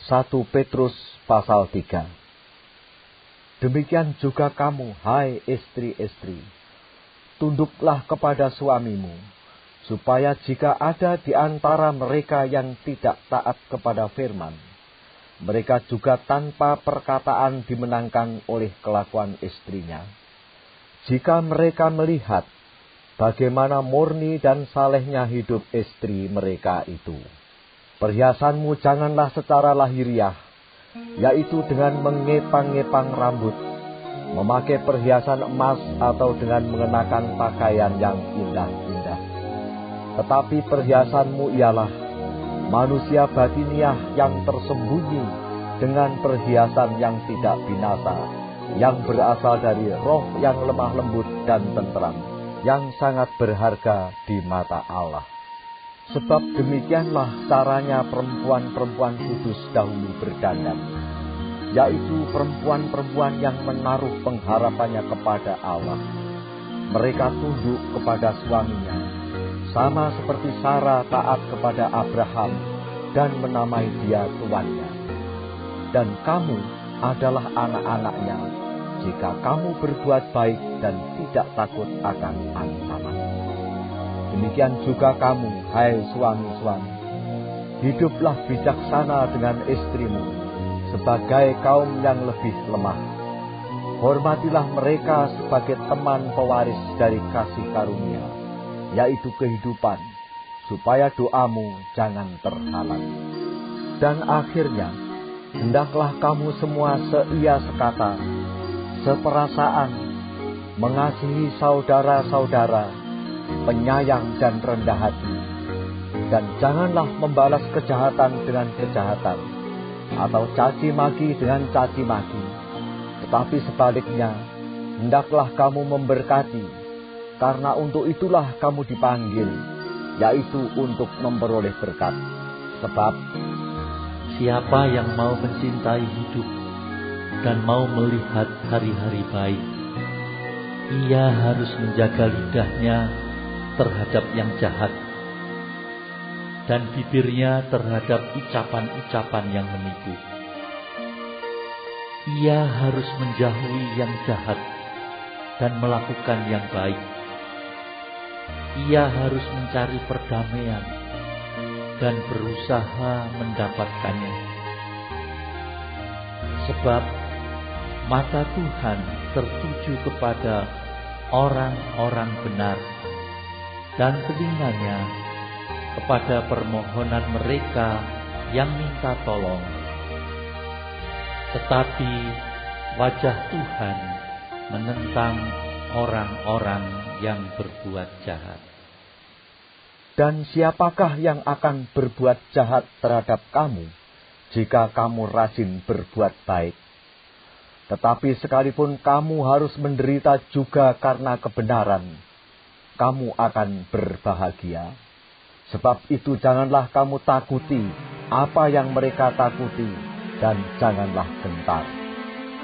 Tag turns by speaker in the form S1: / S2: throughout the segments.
S1: 1 Petrus pasal 3. Demikian juga kamu, hai istri-istri, tunduklah kepada suamimu, supaya jika ada di antara mereka yang tidak taat kepada firman, mereka juga tanpa perkataan dimenangkan oleh kelakuan istrinya. Jika mereka melihat bagaimana murni dan salehnya hidup istri mereka itu. Perhiasanmu janganlah secara lahiriah, yaitu dengan mengepang-ngepang rambut, memakai perhiasan emas atau dengan mengenakan pakaian yang indah-indah. Tetapi perhiasanmu ialah manusia batiniah yang tersembunyi dengan perhiasan yang tidak binasa, yang berasal dari roh yang lemah lembut dan tenteram, yang sangat berharga di mata Allah. Sebab demikianlah caranya perempuan-perempuan kudus dahulu berdandan, yaitu perempuan-perempuan yang menaruh pengharapannya kepada Allah. Mereka tunduk kepada suaminya, sama seperti Sarah taat kepada Abraham dan menamai dia tuannya. Dan kamu adalah anak-anaknya, jika kamu berbuat baik dan tidak takut akan ancaman. Demikian juga kamu, hai suami-suami, hiduplah bijaksana dengan istrimu, sebagai kaum yang lebih lemah. Hormatilah mereka sebagai teman pewaris dari kasih karunia, yaitu kehidupan, supaya doamu jangan terhalang. Dan akhirnya, hendaklah kamu semua seia sekata, seperasaan, mengasihi saudara-saudara, penyayang dan rendah hati, dan janganlah membalas kejahatan dengan kejahatan, atau caci maki dengan caci maki, tetapi sebaliknya, hendaklah kamu memberkati, karena untuk itulah kamu dipanggil, yaitu untuk memperoleh berkat. Sebab
S2: siapa yang mau mencintai hidup dan mau melihat hari-hari baik, ia harus menjaga lidahnya terhadap yang jahat, dan bibirnya terhadap ucapan-ucapan yang menipu. Ia harus menjauhi yang jahat dan melakukan yang baik. Ia harus mencari perdamaian dan berusaha mendapatkannya. Sebab mata Tuhan tertuju kepada orang-orang benar, dan telinganya kepada permohonan mereka yang minta tolong. Tetapi wajah Tuhan menentang orang-orang yang berbuat jahat.
S1: Dan siapakah yang akan berbuat jahat terhadap kamu, jika kamu rajin berbuat baik? Tetapi sekalipun kamu harus menderita juga karena kebenaran, kamu akan berbahagia. Sebab itu janganlah kamu takuti apa yang mereka takuti, dan janganlah gentar.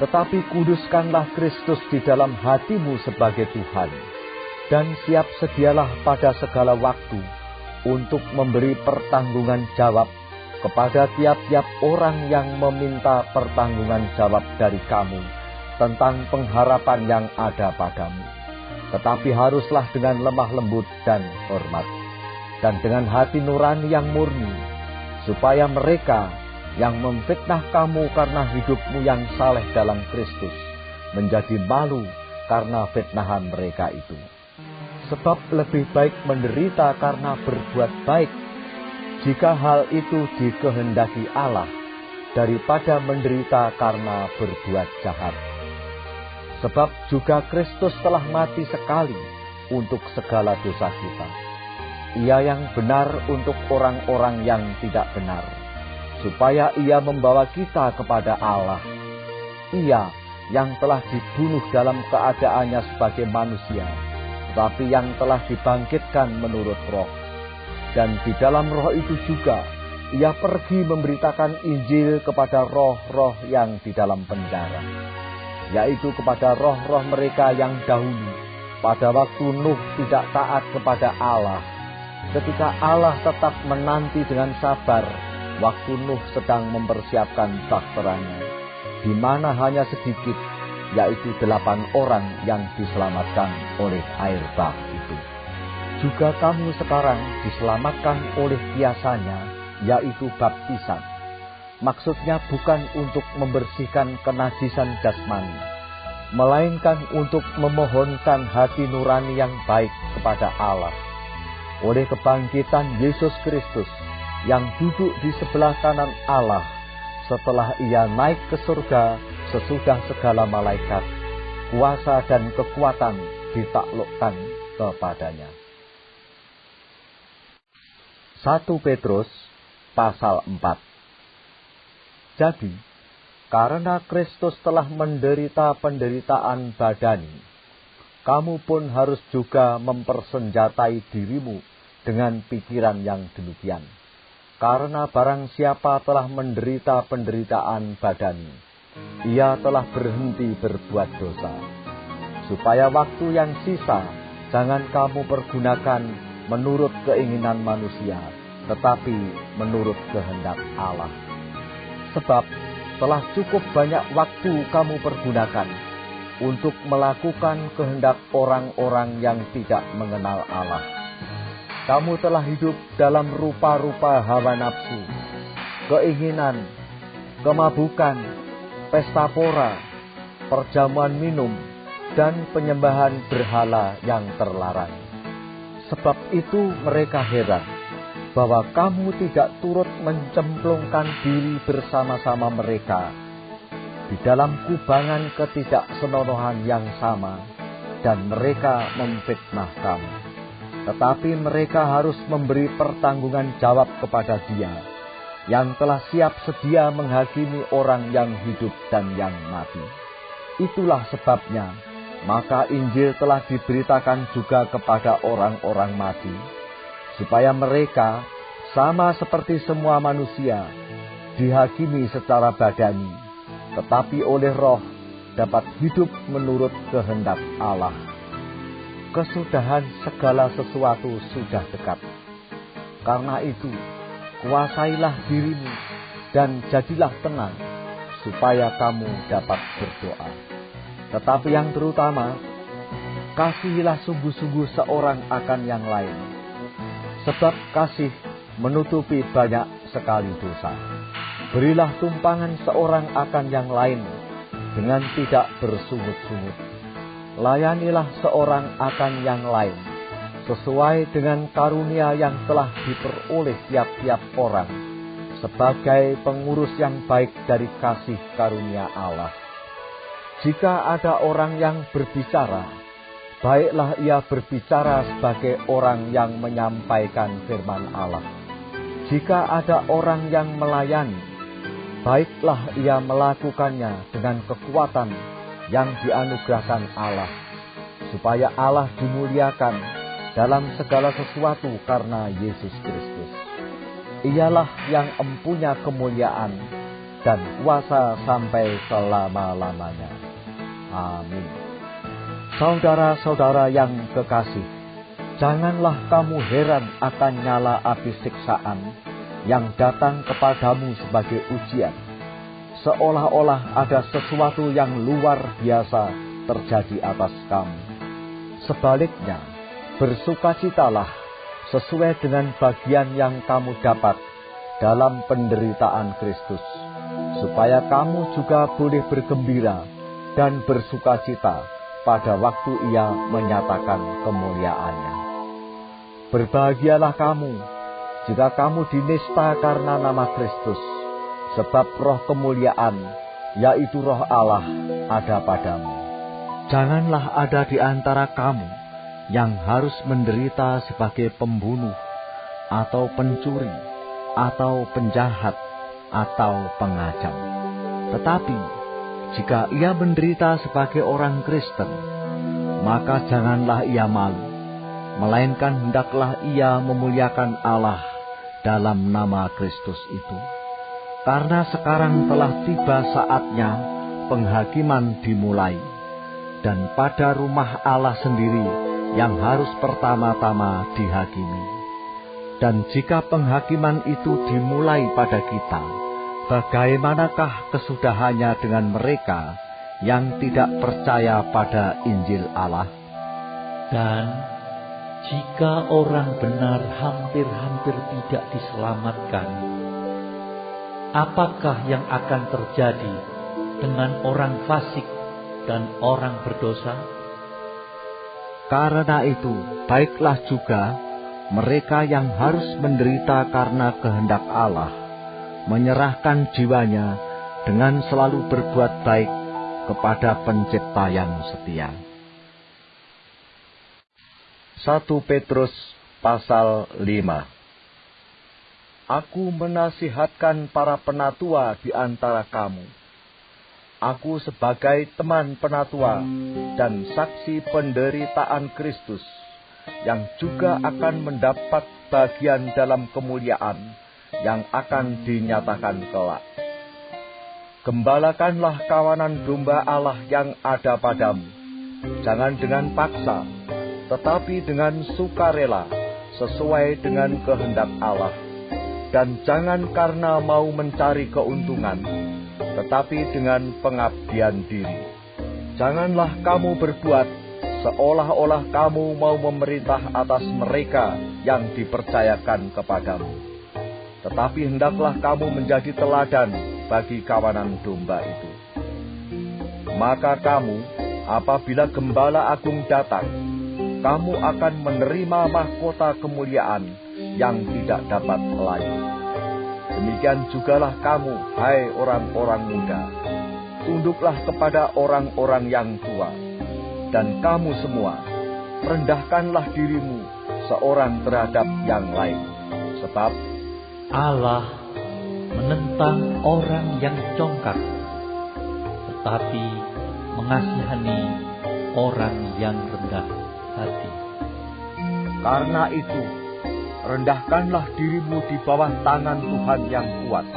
S1: Tetapi kuduskanlah Kristus di dalam hatimu sebagai Tuhan, dan siap sedialah pada segala waktu untuk memberi pertanggungan jawab kepada tiap-tiap orang yang meminta pertanggungan jawab dari kamu tentang pengharapan yang ada padamu. Tetapi haruslah dengan lemah lembut dan hormat, dan dengan hati nurani yang murni, supaya mereka yang memfitnah kamu karena hidupmu yang saleh dalam Kristus menjadi malu karena fitnahan mereka itu. Sebab lebih baik menderita karena berbuat baik, jika hal itu dikehendaki Allah, daripada menderita karena berbuat jahat. Sebab juga Kristus telah mati sekali untuk segala dosa kita. Ia yang benar untuk orang-orang yang tidak benar, supaya ia membawa kita kepada Allah. Ia yang telah dibunuh dalam keadaannya sebagai manusia, tetapi yang telah dibangkitkan menurut roh. Dan di dalam roh itu juga, ia pergi memberitakan Injil kepada roh-roh yang di dalam penjara, yaitu kepada roh-roh mereka yang dahulu, pada waktu Nuh tidak taat kepada Allah, ketika Allah tetap menanti dengan sabar waktu Nuh sedang mempersiapkan bakteranya, di mana hanya sedikit, yaitu 8 orang yang diselamatkan oleh air bah itu. Juga kamu sekarang diselamatkan oleh kiasannya, yaitu baptisan. Maksudnya bukan untuk membersihkan kenajisan jasmani, melainkan untuk memohonkan hati nurani yang baik kepada Allah. Oleh kebangkitan Yesus Kristus yang duduk di sebelah kanan Allah, setelah ia naik ke surga sesudah segala malaikat, kuasa dan kekuatan ditaklukkan kepadanya. 1 Petrus pasal 4. Jadi, karena Kristus telah menderita penderitaan badani, kamu pun harus juga mempersenjatai dirimu dengan pikiran yang demikian. Karena barang siapa telah menderita penderitaan badani, ia telah berhenti berbuat dosa. Supaya waktu yang sisa jangan kamu pergunakan menurut keinginan manusia, tetapi menurut kehendak Allah. Sebab telah cukup banyak waktu kamu pergunakan untuk melakukan kehendak orang-orang yang tidak mengenal Allah. Kamu telah hidup dalam rupa-rupa hawa nafsu, keinginan, kemabukan, pesta pora, perjamuan minum, dan penyembahan berhala yang terlarang. Sebab itu mereka heran bahwa kamu tidak turut mencemplungkan diri bersama-sama mereka di dalam kubangan ketidaksenonohan yang sama, dan mereka memfitnah kamu. Tetapi mereka harus memberi pertanggungan jawab kepada Dia yang telah siap sedia menghakimi orang yang hidup dan yang mati. Itulah sebabnya, maka Injil telah diberitakan juga kepada orang-orang mati, supaya mereka, sama seperti semua manusia, dihakimi secara badani, tetapi oleh Roh dapat hidup menurut kehendak Allah. Kesudahan segala sesuatu sudah dekat. Karena itu, kuasailah dirimu dan jadilah tenang, supaya kamu dapat berdoa. Tetapi yang terutama, kasihilah sungguh-sungguh seorang akan yang lain, sebab kasih menutupi banyak sekali dosa. Berilah tumpangan seorang akan yang lain dengan tidak bersungut-sungut. Layanilah seorang akan yang lain sesuai dengan karunia yang telah diperoleh tiap-tiap orang, sebagai pengurus yang baik dari kasih karunia Allah. Jika ada orang yang berbicara, baiklah ia berbicara sebagai orang yang menyampaikan firman Allah. Jika ada orang yang melayani, baiklah ia melakukannya dengan kekuatan yang dianugerahkan Allah, supaya Allah dimuliakan dalam segala sesuatu karena Yesus Kristus. Ialah yang empunya kemuliaan dan kuasa sampai selama-lamanya. Amin. Saudara-saudara yang kekasih, janganlah kamu heran akan nyala api siksaan yang datang kepadamu sebagai ujian, seolah-olah ada sesuatu yang luar biasa terjadi atas kamu. Sebaliknya, bersukacitalah sesuai dengan bagian yang kamu dapat dalam penderitaan Kristus, supaya kamu juga boleh bergembira dan bersukacita pada waktu Ia menyatakan kemuliaannya. Berbahagialah kamu jika kamu dinista karena nama Kristus, sebab roh kemuliaan, yaitu roh Allah, ada padamu. Janganlah ada di antara kamu yang harus menderita sebagai pembunuh, atau pencuri, atau penjahat, atau pengajam. Tetapi, jika ia menderita sebagai orang Kristen, maka janganlah ia malu, melainkan hendaklah ia memuliakan Allah dalam nama Kristus itu. Karena sekarang telah tiba saatnya penghakiman dimulai, dan pada rumah Allah sendiri yang harus pertama-tama dihakimi. Dan jika penghakiman itu dimulai pada kita, bagaimanakah kesudahannya dengan mereka yang tidak percaya pada Injil Allah?
S2: Dan jika orang benar hampir-hampir tidak diselamatkan, apakah yang akan terjadi dengan orang fasik dan orang berdosa?
S1: Karena itu, baiklah juga mereka yang harus menderita karena kehendak Allah, menyerahkan jiwanya dengan selalu berbuat baik kepada Pencipta yang setia. 1 Petrus pasal 5. Aku menasihatkan para penatua di antara kamu. Aku sebagai teman penatua dan saksi penderitaan Kristus, yang juga akan mendapat bagian dalam kemuliaan yang akan dinyatakan kelak. Gembalakanlah kawanan domba Allah yang ada padamu, jangan dengan paksa, tetapi dengan sukarela, sesuai dengan kehendak Allah. Dan jangan karena mau mencari keuntungan, tetapi dengan pengabdian diri. Janganlah kamu berbuat seolah-olah kamu mau memerintah atas mereka yang dipercayakan kepadamu. Tetapi hendaklah kamu menjadi teladan bagi kawanan domba itu. Maka kamu, apabila Gembala Agung datang, kamu akan menerima mahkota kemuliaan yang tidak dapat layu. Demikian jugalah kamu, hai orang-orang muda, tunduklah kepada orang-orang yang tua. Dan kamu semua, rendahkanlah dirimu seorang terhadap yang lain. Sebab
S2: Allah menentang orang yang congkak, tetapi mengasihani orang yang rendah hati.
S1: Karena itu, rendahkanlah dirimu di bawah tangan Tuhan yang kuat,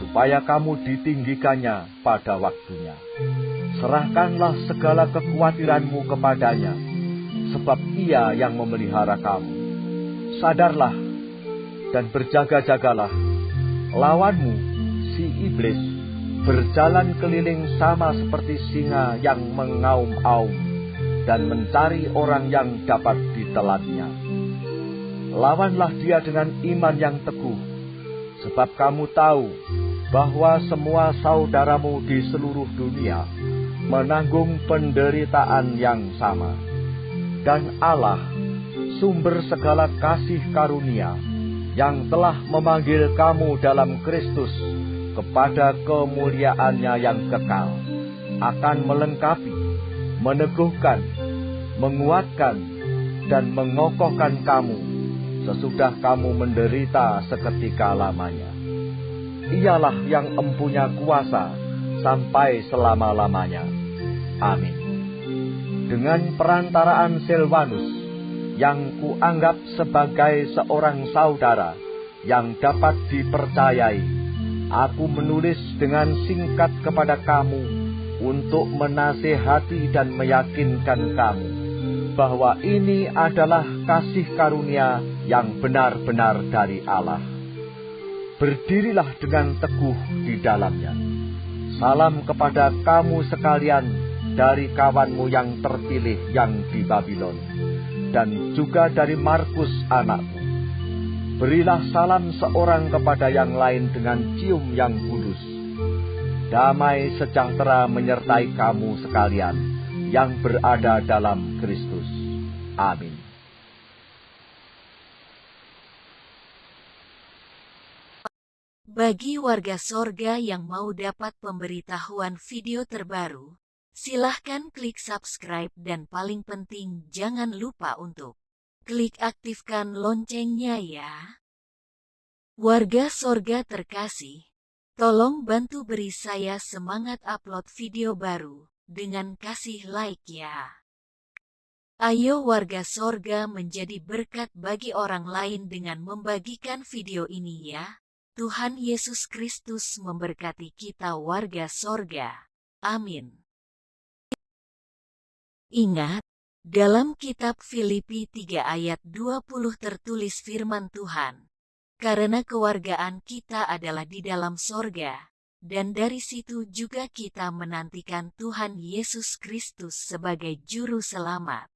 S1: supaya kamu ditinggikannya pada waktunya. Serahkanlah segala kekhawatiranmu kepadanya, sebab Ia yang memelihara kamu. Sadarlah dan berjaga-jagalah. Lawanmu, si iblis, berjalan keliling sama seperti singa yang mengaum-aum dan mencari orang yang dapat ditelannya. Lawanlah dia dengan iman yang teguh, sebab kamu tahu bahwa semua saudaramu di seluruh dunia menanggung penderitaan yang sama. Dan Allah, sumber segala kasih karunia, yang telah memanggil kamu dalam Kristus kepada kemuliaannya yang kekal, akan melengkapi, meneguhkan, menguatkan, dan mengokohkan kamu sesudah kamu menderita seketika lamanya. Ialah yang empunya kuasa sampai selama-lamanya. Amin. Dengan perantaraan Silvanus, yang kuanggap sebagai seorang saudara yang dapat dipercayai, aku menulis dengan singkat kepada kamu untuk menasihati dan meyakinkan kamu bahwa ini adalah kasih karunia yang benar-benar dari Allah. Berdirilah dengan teguh di dalamnya. Salam kepada kamu sekalian dari kawanmu yang terpilih yang di Babylon, dan juga dari Markus anakku. Berilah salam seorang kepada yang lain dengan cium yang kudus. Damai sejahtera menyertai kamu sekalian yang berada dalam Kristus. Amin.
S3: Bagi warga sorga yang mau dapat pemberitahuan video terbaru, silahkan klik subscribe dan paling penting jangan lupa untuk klik aktifkan loncengnya ya. Warga sorga terkasih, tolong bantu beri saya semangat upload video baru dengan kasih like ya. Ayo warga sorga menjadi berkat bagi orang lain dengan membagikan video ini ya. Tuhan Yesus Kristus memberkati kita warga sorga. Amin. Ingat, Dalam kitab Filipi 3 ayat 20 tertulis firman Tuhan, "Karena kewargaan kita adalah di dalam sorga, dan dari situ juga kita menantikan Tuhan Yesus Kristus sebagai Juru Selamat."